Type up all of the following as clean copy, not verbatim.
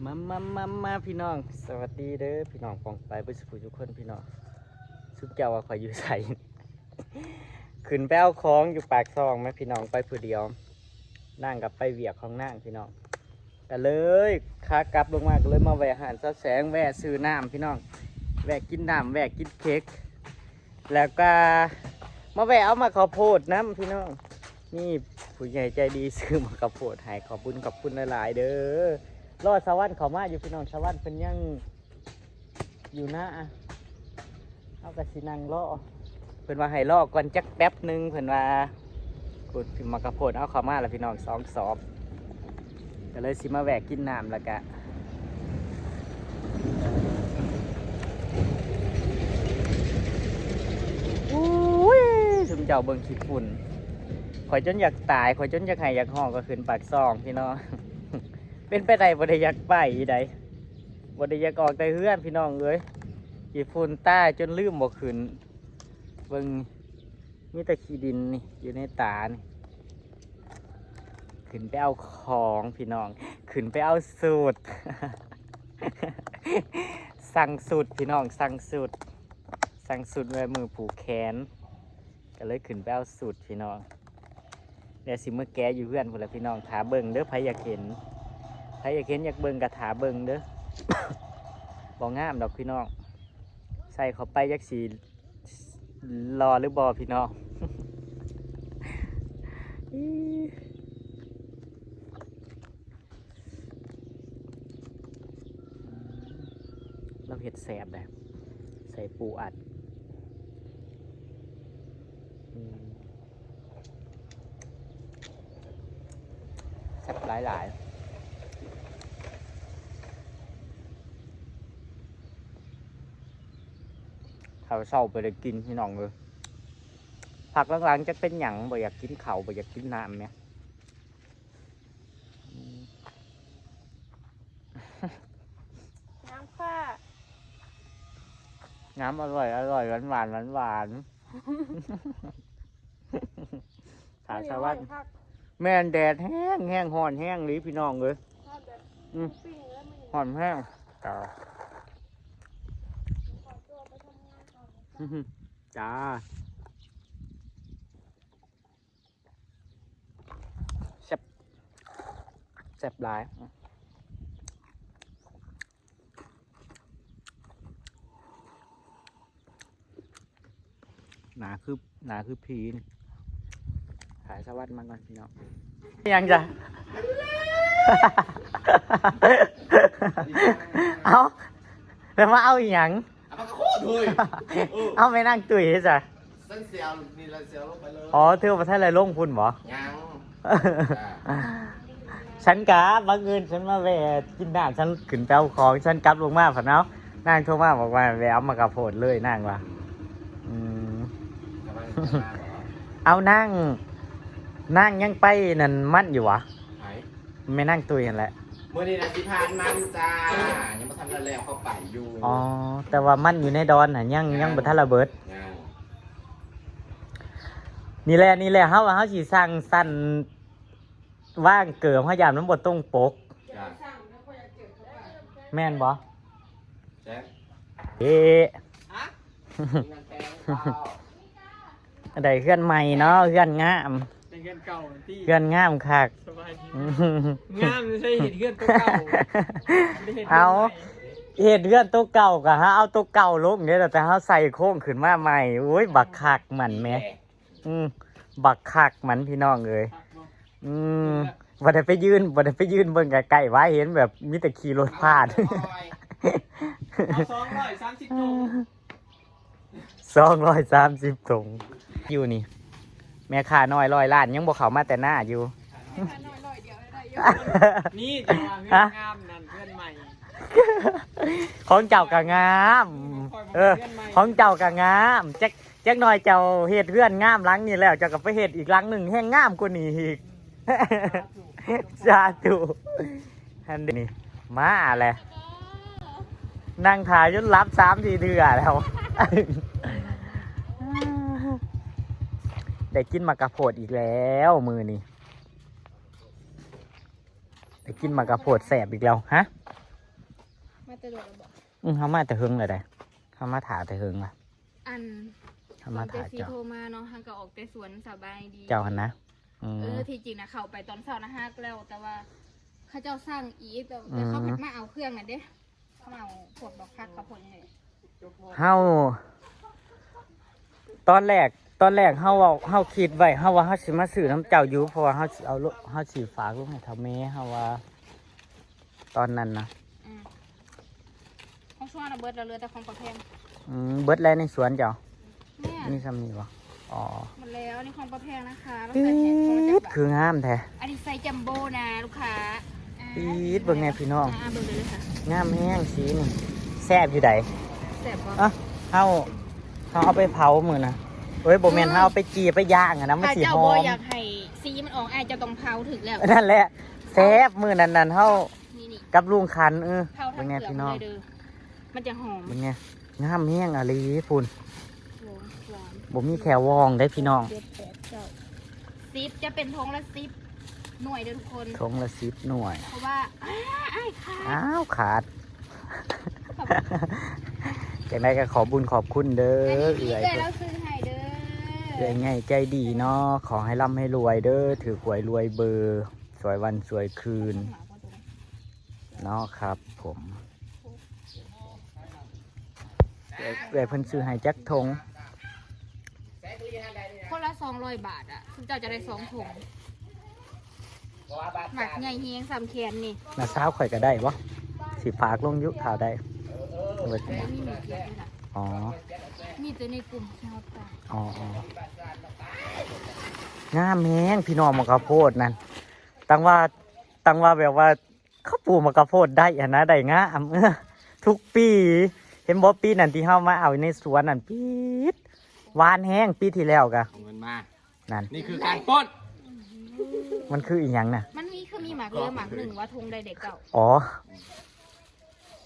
มาพี่น้องสวัสดีเด้อพี่น้องปองไปบุษผู้ทุกคนพี่น้องสุกเจ้าว่าคอยอยู่ใส่ ขึ้นไปเอาของอยู่ปากซองไหมพี่น้องไปผู้เดียวนั่งกับไปเวียกของนั่งพี่น้องก็เลยขากลับลงมาก็เลยมาแวะอาหารซะแสงแวะซื้อน้ำพี่น้องแวะกินน้ำแวะกินเค้กแล้วก็มาแวะเอามาข้าวโพดน้ำพี่น้องนี่ผู้ใหญ่ใจดีซื้อมาข้าวโพดให้ขอบคุณหลายๆเด้อรอดสวรรค์เขามาอยู่พี่น้องสวรรค์เป็นยังอยู่นะเอากระสินังรอเพิ่นว่าให้รอก่อนจักแป๊บนึงเพิ่นว่าขุดมากระโพดเอาเขามาแล้วพี่น้อง2 สอบก็เลยสิมาแวกกินน้ำแล้วกะอุ้ยสมเจ้าเบิ่งขี้ฝุ่นข่อยจนอยากตายข่อยจนอยากให้อยากห้องก็ขึ้นปากซองพี่น้อง เป็นไปได้บ่ได้อยากไปใดบ่ได้อยากออกแต่เฮือนพี่น้องเอ้ยขี้ฝุ่นตายจนลืมบ่ขึ้นเบิ่งมีแต่ขี้ดินนี่อยู่ในตานี่ขึ้นไปเอาของพี่น้องขึ้นไปเอาสูตร สั่งสูตรพี่น้องสั่งสูตรไว้มือผูกแขนก็เลยขึ้นไปเอาสูตรพี่น้องเดี๋ยวสิเมื่อแกอยู่เพื่อนพุ่นละพี่น้องถาเบิ่งเด้อไผอยากเห็นอยากเบิ่งกะถาเบิ่งเด้อ บ่งามดอกพี่น้องใส่เข้าไปยักสีรอหรือบ่พี่น้อง เราเห็ดแสบเลยใส่ปูอัดแซ่บหลายเขาเศร้าไปเลยกินพี่น้องเลยผักหลังๆจะเป็นหยังบ่อยากกินเขาบ่อยากกินน้ำเนี่ยน้ำค่ะน้ำอร่อยหวาน ถาสวัสดิ์แม่นแดดแห้งห่อนแห้งหรือพี่น้องเลยห่อนแห้งจ้าแซ่บหลายหนาคือพีนขายสวัสดิ์มาก่อนพี่น้องยังจ้ะ เอาแล้วมาเอาอีหยังเอาโคตรเลย เอาไม่นั่งตุ๋ยจ้ะเส้นเสียวนี่เราเสียวลงไปเลย อ๋อเธอมาท่านอะไรลงพุ่นบ่ยัง ฉันกะบังเอิญฉันมาแวะกินน้ำฉันขึ้นไปเอาของฉันกลับลงมาผ่านเอานางโทรมาบอกว่าแวะเอามากระโพดเลยนางว่าเอานั่งยังไปนั่นมั่นอยู่วะไม่นั่งตุยกันแหละเมื่อนี้นะที่ผ่านมันจ้ายังไม่ทำแล้วเข้าไปอยู่อ๋อแต่ว่ามั่นอยู่ในดอนน่ะยังบ่ทันระเบิดนี่แหละเฮาสิสร้างสั้นว่างเกิดพยายามน้ำบดตรงปกแม่นบ่เอ๊ะได้เพื่อนใหม่เนาะเพื่อนงามเพื่อนงามคักงามไม่ใช่เห็ดเพื่อนตัวเก่าเอาเห็ดเพื่อนตัวเก่ากะฮะเอาตัวเก่าลงเนี่ยแต่เฮาใส่โค้งขึ้นมาใหม่โอ้ยบักคักมันแม่บักคักมันพี่น้องเอ้ยบ่ได้ไปยืนเบิ่งไกลๆไว้เห็นแบบมีแต่ขี่รถผ่าน230 ถุงอยู่นี่แม่ค้าน้อย100 ล้านยังบ่เข้ามาแต่หน้าอยู่นี่จะมาเพื่อนงามนั่นเพื่อนใหม่ของเจ้าก็งามของเจ้าก็งามแจ็คน้อยเจ้าเฮ็ดเพื่อนงามหลังนี่แล้วเจ้าก็ไปเฮ็ดอีกหลังหนึ่งแห้งงามกว่านี้อีกสาธุอันนี้มาแหละนั่งถ่ายจนรับ3-4 เดือนแล้วได้กินมากระโพดอีกแล้วมือนี่ได้กินมากระโพดแสบอีกแล้วฮะ จะโดดระบอก เขามาแต่หึงเลยได้เขามาถาแต่หึงล่ะ อัน เขามาถา เจซี เจ้า โทรมาเนาะทางก็ออกแต่สวนสบายดี เจ้าหันนะอืม ที่จริงนะเขาไปตอนเช้านะฮะแล้วแต่ว่าเขาเจ้าสร้างอีกแต่เขาพัดมาเอาเครื่องน่ะเด้เขามาเอาพวกดอกพักเขาผลยังไง เฮาตอนแรกเฮาคิดไว้เฮาว่าเฮาสิมาซื้อน้ำเจ้าอยู่เพราะว่าเฮาสิเอาลูกเฮาสิฝากลูกให้เฒ่าแม่เฮาว่า ตอนนั้นนะ ของช่วงระเบิดเราเรือแต่ของประแพง เบิดแล้วในสวนเจ้า แม่ นี่ซ้ำนี่บ่อ๋อ หมดแล้วนี่ของประแพงนะคะแล้ว ปี ใส่แขนของจะ ๊ดคืองามแท้ อันนี้ใส่จัมโบ้นะลูกค้า ปี๊ดเบิ่งแน่พี่น้อง เบิ่งเลยค่ะ งามแห้งสีนี่แซ่บอยู่ใด แซ่บบ่ อ่ะเฮาเอาไปเผามื้อนะเอ้ยบ่แม่นเฮาเอาไปจีไปย่างอะนะมัน ถ้า สิ เจ้า หอ บ่ ม อยากให้สีมันออกจะต้องเผาถึงแล้ว นั่นแหละแซ่บมื้อนั้นเฮา นี่ กับลุงคันเผา เบิ่ ทั้ ง ง แน่ เปลือก พี่น้อง เลยเด้อมันจะหอม เบิ่งแน่งามแห้งอะลีพุ่น หวาน บ่มีแขววองได้พี่น้อง 7 8 9 10จะเป็นทงละ10หน่วยเด้อทุกคน ทงละ10หน่วย เพราะว่าอ้ายค่ะ อ้าวขาด จังไดก็ขอบุญขอบคุณเด้อ อันนี้ เอื่อย พี่เราซื้อให้เด้อ เอื่อยง่ายใจดีเนาะขอให้ร่ำให้รวยเด้อถือหวยรวยเบอร์ สวยวันสวยคืนเนาะครับผมเอื่อยเพิ่นซื้อให้จักทง คนละ200 บาทอ่ะคุณเจ้าจะได้2ถุงหมักใหญ่เฮียงสามแขนนี่ น่าสาวข่อยก็ได้บ่สิฝากลงยุคข่าวได้เบิด แล้วมีเม็ดเดียวด้วยล่ะ อ๋อ มีตัวในกลุ่มชาวต่าง อ๋องามแฮงพี่น้องมะกะโพดนั่นตั้งว่าแบบว่าเขาปลูกมะกะโพดได้อะนะได้งามทุกปี เห็นบ่ปีนั่นที่เฮามาเอาในสวนนั่นปีดหวานแห้งปีที่แล้วกะ เอาเงินมา นั่น นี่คือการปล้น มันคืออีหยังน่ะ มันมีคือมีหมักเรือหมักหนึ่งว่าทงใดเด็กเก่า อ๋อ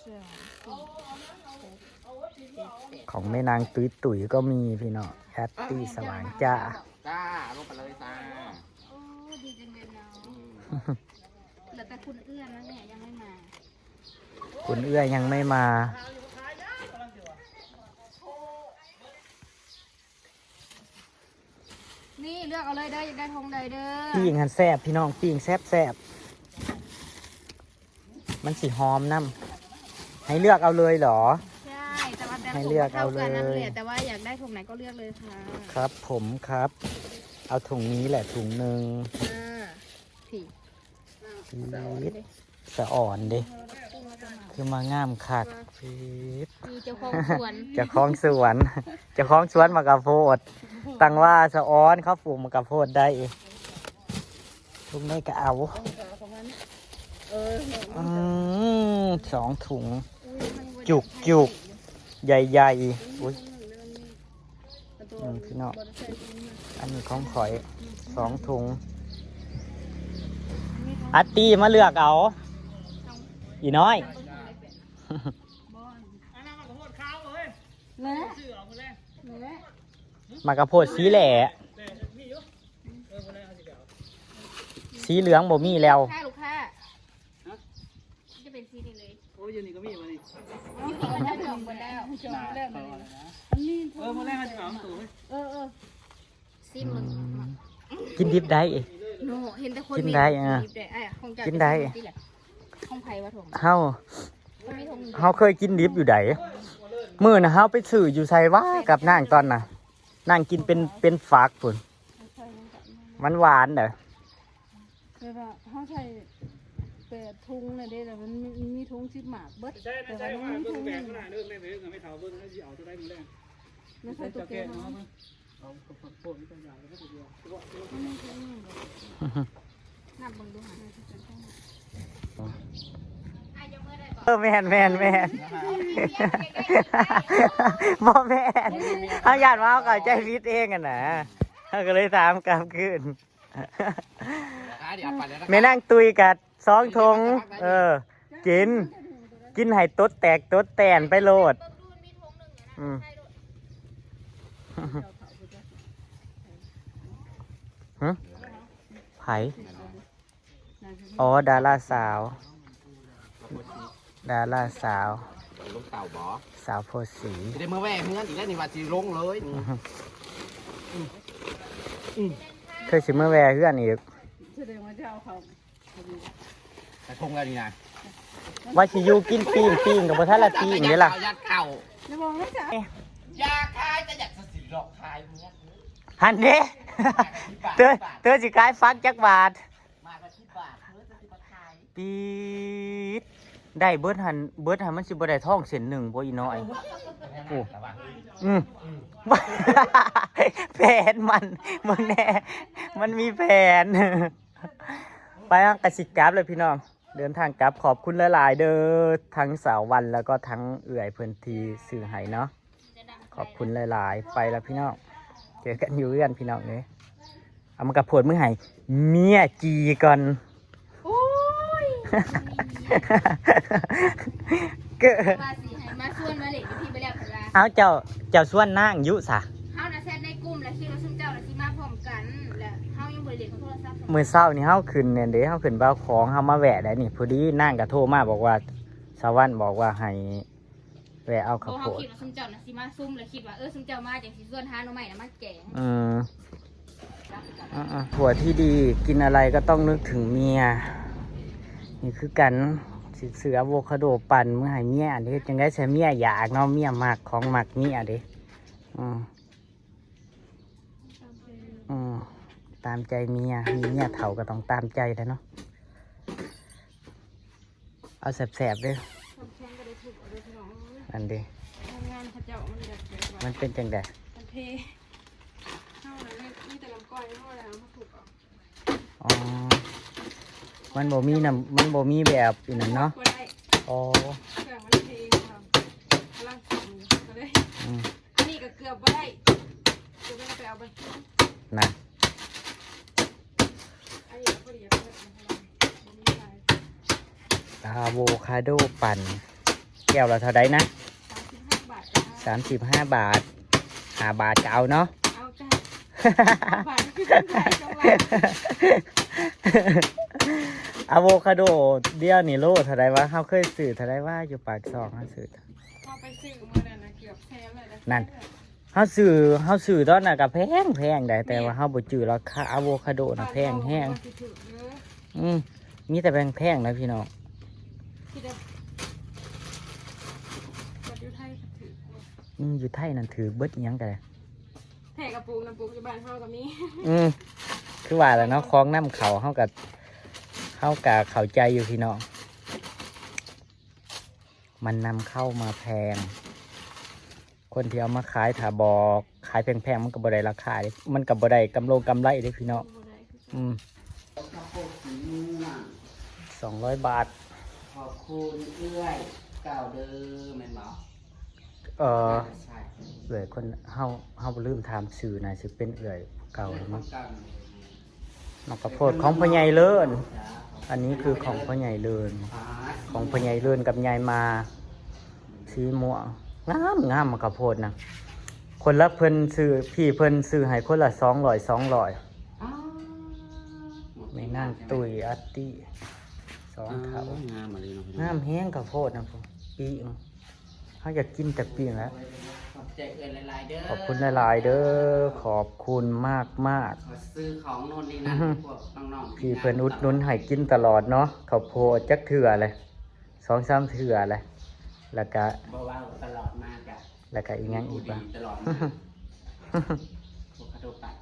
เชื่อ ของแม่นางตุ๋ยก็มีพี่น้องแอตตี้สว่างจ้า จ้าลงไปเลยจ้า โอ้ดีจังเลยเนาะเหลือแต่คุณเอื้อนแล้วเนี่ยยังไม่มา คุณเอื้อยยังไม่มา นี่เลือกเอาเลยเด้ออยากได้ทงใดเด้อ ปิ้งหันแซ่บพี่น้องปิ้งแซ่บมันสิหอมน้ำให้เลือกเอาเลยเหรอ ใช่แต่ว่าแต่ ให้ ถุง เลือก เท่ากันนั่น เอาเลย แหละแต่ว่าอยากได้ถุงไหนก็เลือกเลยค่ะ ครับผมครับ เอาถุงนี้แหละถุงหนึ่ง ผี ปี๊ดสะอ่อนดิคือมางามคักปี๊ด มีเจ้าของสวน เจะคล้าของสวนเจะคล้าของสวนมะกะโพดตั้งว่าสะอ้อนเขาปลูกมะกะโพดได้ทุกไม่ก็เอาสองถุง จุกใหญ่ๆอุ้ยพี่น้องอันนี้ของข่อยสองถุงอาร์ตี้มาเลือกเอาอีน้อย เนื้อ ชื่อเอามาเลย เนื้อ มากระโพดสีแหล่ แต่มีอยู่มาเลยเอาสิเดี๋ยว สีเหลืองบ่มีแล้ว ลูกค้าจะเป็นซีนี่เลย โอ้ยอยู่นี่ก็มีมานี่ ได้จองหมดแล้วจองเริ่มเลย มาแรกมาจะเอาตัว ซิมมึง กินดิบได้ โนเห็นแต่คน กินได้กินได้ ห้องไผ่วะถม เฮาเฮาเคยกินดิบอยู่ไดมื้อน่ะเฮาไปซื้ออยู่ไสว่ากับนางตอนน่ะนางกินเป็นฝากพุ่นมันหวานเด้อ แต่ว่าเขาใช้8ทุงน่ะเด้แต่มันมีทุง10หมากเบิด ใช่ แต่ ใช่ ว่า ว่า มันมี เบิ่ ทุ ง ง แบ นึ ก ง ขนาดเด้อแม่เบิ่งไม่เท่าเบิ่งให้สิเอาตัวได้มื้อแรก ไม่ใช่ตัวแกง เนาะ เนาะ เอาฝักโป่งนี่เป็นอย่างแล้วก็ตัวเดียว นับมึงดูหา แม่นบ่แม่นเฮาญาติว่าเฮาเข้าใจผิดเองอ่ะนะเฮาก็เลยถามกลับคืน เดี๋ยวเอาไปเลยนะ แม่นั่งตุยกัดสองทงกินให้ตดแตกตดแตนไปโลดอืมไผอ๋อดาราสาว ดาราสาว ลงเต่าบ่ สาวโพสี จะได้เมื่อแว่เพื่อนอีกแล้วนี่ว่าสิลงเลยนี่ เคยสิเมื่อแวร์เพื่อนอีก แสดงว่าจะเอาเขา กระทงแล้วนี่นะ ว่าสิอยู่กินปิ้งกับบ่ทันละปิ้งเด้ล่ะ ยัดเข่า จะบอกนะจ๊ะ อยากขายจะอยากสิหลอกขายเนี้ย หันเด้ เธอสิขายฟักจักบาท มาละ10 บาทเพื่อจะสิมาขาย ปีดได้เบิดหันมันสิบ่ได้ท่องเส้นหนึ่งบ่อีน้อย โอ้ แต่ว่า แผนมันมึงแน่มันมีแผน ไปทางกสิกราฟเลยพี่น้อง เดินทางกลับขอบคุณหลายๆเด้อทั้งสาววันแล้วก็ทั้งเอื่อยเพื่อนทีสื่อไห้เนาะขอบคุณหลายๆ ไปแล้วพี่น้องเจอกันอยู่เรื่อนพี่น้องเลยเอามากระโพดมือไห้เมียจีก่อน โอ้ย เก็ มาสิให้มาชวนมาเล่นอยู่พี่ไปแล้วเพิ่นว่า เอาเจ้าส่วนนั่งยุสะ เฮาน่ะแชทในกลุ่มแล้วคิดว่าซุมเจ้าน่ะสิมาพร้อมกันแล้วเฮายังบ่ได้เล่นโทรศัพท์ มือเศร้านี่เฮาขึ้นเนี่ยเด้เฮาขึ้นเบ้าของเฮามาแวะได้นี่พอดีนั่งกระโทรมาบอกว่าสาววันบอกว่าให้แวะเอา เพ ข้าว ราะ โพ เฮา ด คิดว่าซุมเจ้าน่ะสิมาซุ่มแล้วคิดว่าซุมเจ้ามาจังสิชวนหาหน่อไม้น่ะมาแกง ผัวที่ดีกินอะไรก็ต้องนึกถึงเมีย นี่คือกันสิเสืออะโวคาโดปั่นเมื่อให้เมียอันนี้จังได้ใช้เมียอยากเนาะเมียมักของมักเมียเด้ตามใจเมียมีเมียเถ่าก็ต้องตามใจแล้วเนาะเอาแสบๆเด้อ ทำแข่งก็ได้ถูกเอาได้พี่น้อง อันเด้ ทำงานเขาเจ้ามันแบบแบบว่า มันเป็นจังได มันเทเข้าแล้วนี่แต่ลำก้อยเข้าแล้วมาถูกเอา อ๋อมันบ่มีน้ำมันบ่มีแบบอีนั่นเนาะ ก็ได้ อ๋อ เครื่องมันเทครับกำลังทำก็ได้ อืม อันนี้ก็เกือบบ่ได้เกือบไม่ได้ไปเอาไป นะ อันนี้ก็พอดีเอาไปทำอะไรอันนี้ไป อะโวคาโดปั่นแก้วละเท่าไดนะ 35 บาทจ้า 35 บาท5 บาทก็เอาเนาะ เอาจ้าเอาบาทคือคนไทยจังหวัด อะโวคาโดเดียวนี่โลเท่าไรวะเขาเคยซื้อเท่าไรว่าอยู่ปากซองเขาซื้อ พอไปซื้อมาแล้วนะเกือบแพงเลยนะ นั่น เขาซื้อตอนน่ะก็แพงได้แต่ว่าเขาบ่จื้อราคาอะโวคาโดน่ะแพงแฮง สิถือเยอะ มีแต่แพงนะพี่น้อง ที่ได้วัดอยู่ไทยก็ถือ อยู่ไทยนั่นถือเบิดอิหยังกัน แผ่กระปุกน้ำปุกอยู่บ้านเฮาก็มี คือว่าแล้วเนาะคล้องน้ำเขาเขากับเข้าใจอยู่พี่น้องมันนำเข้ามาแพง คนที่เอามาขายถ้าบอกขายแพงๆมันก็บ่ได้ราคาเด้มันก็บ่ได้กำไรเด้พี่น้อง200 บาท ขอบคุณเอื้อยเก่าเดิมแม่นบ่ ใช่ เอื่อยคนเฮาบ่ลืมถามชื่อนะสิเป็นเอื่อยเก่าหรือมั้งนอกกระโพดของพ่อใหญ่เลิศอันนี้คือของพ่อใหญ่เลิศของพ่อใหญ่เลิศกับยายมาสีม่วงงามมากระโพดนะคนละเพิ่นซื้อพี่เพิ่นซื้อให้คนละ200ไม่นั่งตุยอัตตี้2เท่าง ามมาเลยเนาะ งามแห้งกระโพดนะผมปีงเขาอยากกินแต่ปีงแล้ว ขอบใจเอื้อยหลายๆเด้อ ขอบคุณหลายๆเด้อขอบคุณมาก ขอซื้อของโน่นนี่นั่นพวกน้องๆ พี่เพิ่นอุดหนุนให้กินตลอดเนาะข้าวโพดจักเถื่อเลย2-3 เถื่อเลยแล้วก็ บ่ว่าตลอดมาจ้ะ แล้วก็อีกอย่างอีกบ้าง ตลอดมาพวกกระโดดปัด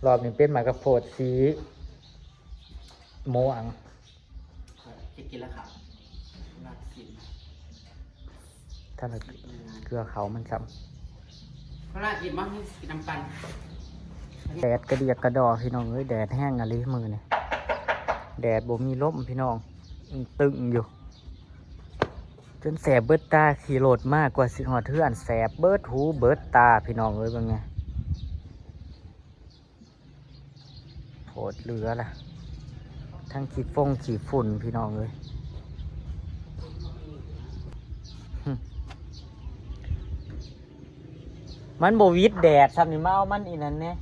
รอบนี้เป็นหมากข้าวโพดสีม่วง จะกินแล้วครับรักกิน ถ้าเราเกลือเขามันซ้ เพราะว่ากินมั้งกินน้ำปัน ำแดดกระเดียกกระดอพี่น้องเอ้ยแดดแห้งอะไรมือเนี่ยแดดบ่มีลมพี่น้องตึงอยู่จนแสบเบิดตาขี่รถมากกว่าสิหอดเทือนแสบเบิดหูเบิดตาพี่น้องเอ้ยเป็นไงโผดเหลือล่ะทั้งขี้ฝุ่นพี่น้องเอ้ยมันโบวิดแดดซ้ำนี่มาเอามันอีนั่นเนี่ย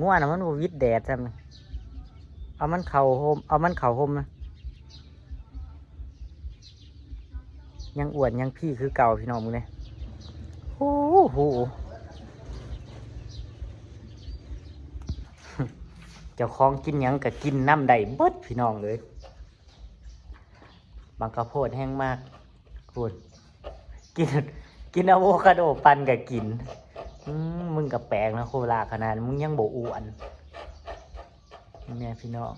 ง่วนนะมันโบวิดแดดซ้ำนี่เอามันเข่าโฮมนะ ยังอ้วนยังพี่คือเก่าพี่น้องมึงเนี่ยโอ้โห เจ้าของกินหยังกับกินน้ำได้เบิดพี่น้องเลยบางกระโพดแห้งมากคุณกินอะโวคาโดปั่นกับกินมึงกับแปลกนะโคลาขนาดมึงยังบ่อ้วนเนี่ยพี่น้อง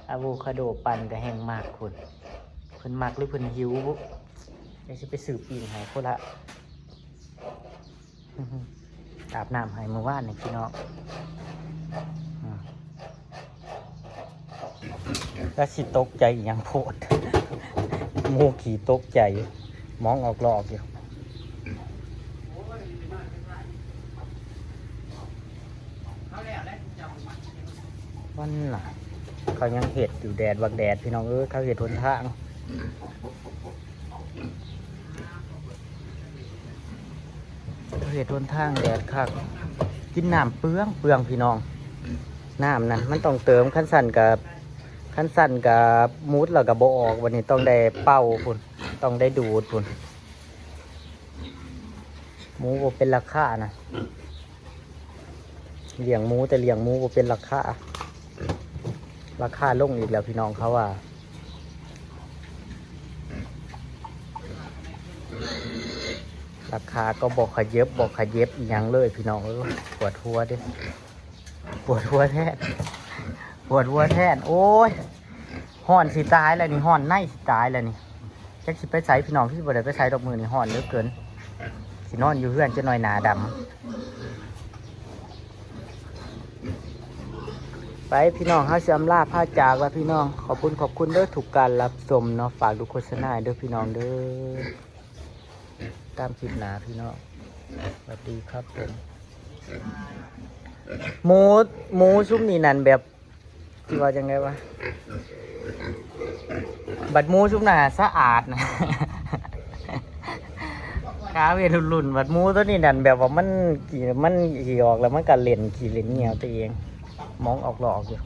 อะโวคาโดปั่นกับแห้งมากคุณเพิ่นมักหรือเพิ่นหิวเดี๋ยวจะไปสืบปีนให้โคละ อาบน้ำให้เมื่อวานนี่พี่น้องแล้วสิตกใจอหยังโพด หมูขี่ตกใจมองออกหลอกอยู่วันน่ะเขายังเห็ดอยู่แดดบักแดดพี่น้องเขาเห็ดทนทางเขาเห็ดทนทางแดดคักกินน้ำเปลืองพี่น้องน้ำนั้นมันต้องเติมขั้นสั่นกับมูดแล้วกับโบออกวันนี้ต้องได้เป่าพุ่นต้องได้ดูดพุ่นหมูบ่เป็นราคานะเลี้ยงหมูแต่เลี้ยงหมูบ่เป็นราคาลงอีกแล้วพี่น้องเขาว่าราคาก็บอกขยับอีกอย่างเลยพี่น้องปวดหัวดิปวดหัวแทนโอ้ยห่อนสิตายแล้วนี่ห่อนในสิตายแล้วนี่แจ็คสิไปใส่พี่น้องที่บ่ได้ไปใส่ดอกมือนี่ห่อนเหลือเกินสินอนอยู่เพื่อนจะหน่อยหนาดำไปพี่น้องเฮาสิอำลาผ้าจากแล้วพี่น้องขอบคุณเด้อถูกการรับชมเนาะฝากดูโฆษณาเด้อพี่น้องเด้อตามคลิปหนาพี่น้องสวัสดีครับผมหมูซุ้มนี่นั่นแบบที่ว่าจังไงวะบัดหมูซุ้มน่ะสะอาดนะ ขาเวรุ่นบัดหมูตัวนี้นั่นแบบว่ามันขี่ออกแล้วมันก็เล่นเงี้ยวตัวเองมองออกหลอกอยู่